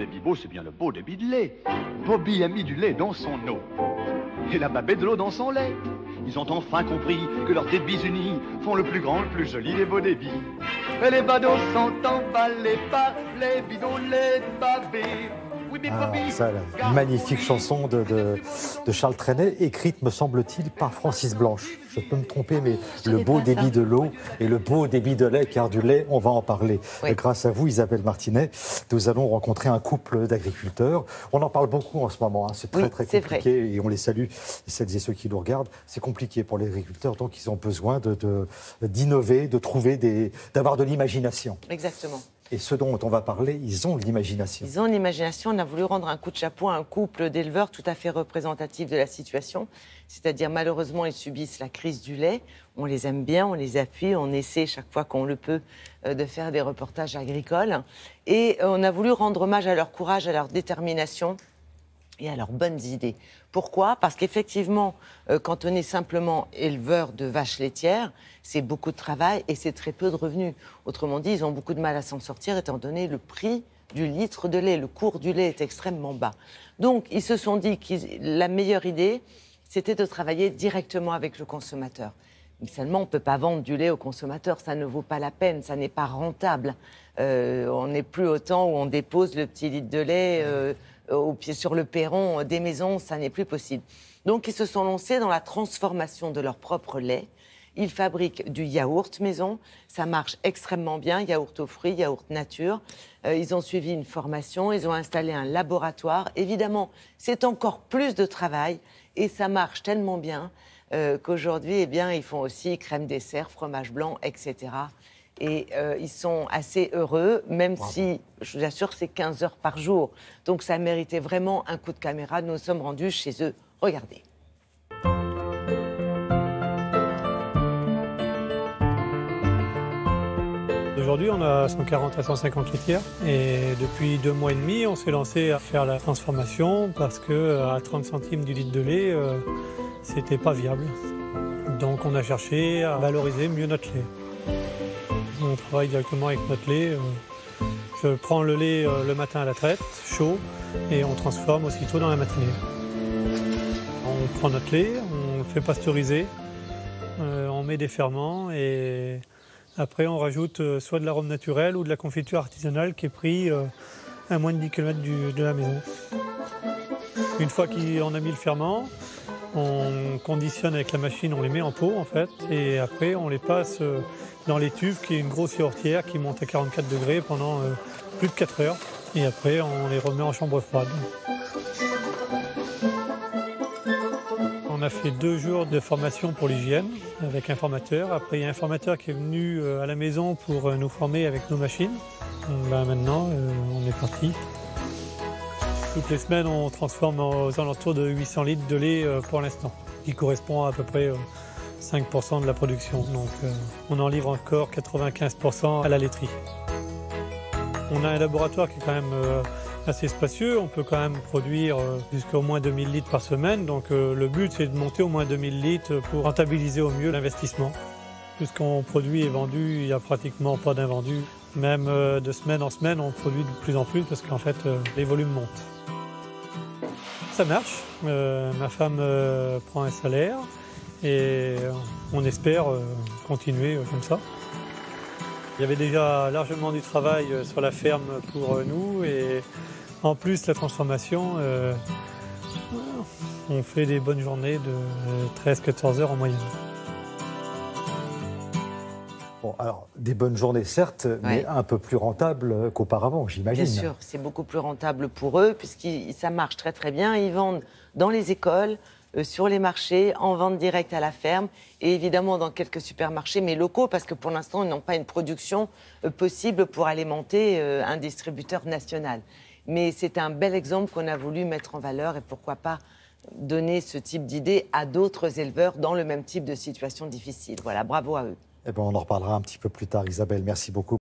débit beau, c'est bien le beau débit de lait. Bobby a mis du lait dans son eau. Et la babette de l'eau dans son lait. Ils ont enfin compris que leurs débits unis font le plus grand, le plus joli des beaux débits. Et les badauds sont emballés par les bidons lait de Babé. Oui, mais Bobby... Ça, la magnifique chanson de Charles Trenet, écrite, me semble-t-il, par Francis Blanche. Je peux me tromper, mais le beau débit de l'eau et le beau débit de lait, car du lait, on va en parler. Oui. Et grâce à vous, Isabelle Martinet, nous allons rencontrer un couple d'agriculteurs. On en parle beaucoup en ce moment, hein. C'est très compliqué, vrai. Et on les salue, celles et ceux qui nous regardent. C'est compliqué pour les agriculteurs, donc ils ont besoin d'innover, de trouver d'avoir de l'imagination. Exactement. Et ceux dont on va parler, ils ont de l'imagination. Ils ont de l'imagination. On a voulu rendre un coup de chapeau à un couple d'éleveurs tout à fait représentatif de la situation. C'est-à-dire, malheureusement, ils subissent la crise du lait. On les aime bien, on les appuie, on essaie chaque fois qu'on le peut de faire des reportages agricoles. Et on a voulu rendre hommage à leur courage, à leur détermination et à leurs bonnes idées. Pourquoi ? Parce qu'effectivement, quand on est simplement éleveur de vaches laitières, c'est beaucoup de travail et c'est très peu de revenus. Autrement dit, ils ont beaucoup de mal à s'en sortir étant donné le prix du litre de lait. Le cours du lait est extrêmement bas. Donc, ils se sont dit que la meilleure idée, c'était de travailler directement avec le consommateur. Mais seulement, on ne peut pas vendre du lait au consommateur, ça ne vaut pas la peine, ça n'est pas rentable. On n'est plus au temps où on dépose le petit litre de lait sur le perron des maisons, ça n'est plus possible. Donc, ils se sont lancés dans la transformation de leur propre lait. Ils fabriquent du yaourt maison, ça marche extrêmement bien, yaourt aux fruits, yaourt nature. Ils ont suivi une formation, ils ont installé un laboratoire. Évidemment, c'est encore plus de travail et ça marche tellement bien qu'aujourd'hui, eh bien, ils font aussi crème dessert, fromage blanc, etc. Et ils sont assez heureux, même si, je vous assure, c'est 15 heures par jour. Donc ça méritait vraiment un coup de caméra. Nous nous sommes rendus chez eux. Regardez. Aujourd'hui, on a 140 à 150 laitières et depuis 2 mois et demi, on s'est lancé à faire la transformation parce qu'à 30 centimes du litre de lait, c'était pas viable. Donc on a cherché à valoriser mieux notre lait. On travaille directement avec notre lait. Je prends le lait le matin à la traite, chaud, et on transforme aussitôt dans la matinée. On prend notre lait, on le fait pasteuriser, on met des ferments et après on rajoute soit de l'arôme naturel ou de la confiture artisanale qui est pris à moins de 10 km de la maison. Une fois qu'on a mis le ferment, on conditionne avec la machine, on les met en pot en fait, et après on les passe dans les tubes, qui est une grosse yaourtière qui monte à 44 degrés pendant plus de 4 heures. Et après on les remet en chambre froide. On a fait 2 jours de formation pour l'hygiène avec un formateur. Après il y a un formateur qui est venu à la maison pour nous former avec nos machines. Maintenant on est parti. Toutes les semaines, on transforme aux alentours de 800 litres de lait pour l'instant, qui correspond à peu près 5% de la production. Donc on en livre encore 95% à la laiterie. On a un laboratoire qui est quand même assez spacieux. On peut quand même produire jusqu'à au moins 2000 litres par semaine. Donc le but, c'est de monter au moins 2000 litres pour rentabiliser au mieux l'investissement. Tout ce qu'on produit est vendu, il n'y a pratiquement pas d'invendu. Même de semaine en semaine, on produit de plus en plus parce qu'en fait, les volumes montent. Ça marche, ma femme prend un salaire et on espère continuer comme ça. Il y avait déjà largement du travail sur la ferme pour nous et en plus la transformation, on fait des bonnes journées de 13-14 heures en moyenne. Bon, alors, des bonnes journées, certes, mais un peu plus rentables qu'auparavant, j'imagine. Bien sûr, c'est beaucoup plus rentable pour eux, puisque ça marche très très bien. Ils vendent dans les écoles, sur les marchés, en vente directe à la ferme, et évidemment dans quelques supermarchés, mais locaux, parce que pour l'instant, ils n'ont pas une production possible pour alimenter un distributeur national. Mais c'est un bel exemple qu'on a voulu mettre en valeur, et pourquoi pas donner ce type d'idée à d'autres éleveurs dans le même type de situation difficile. Voilà, bravo à eux. Eh ben, on en reparlera un petit peu plus tard, Isabelle. Merci beaucoup.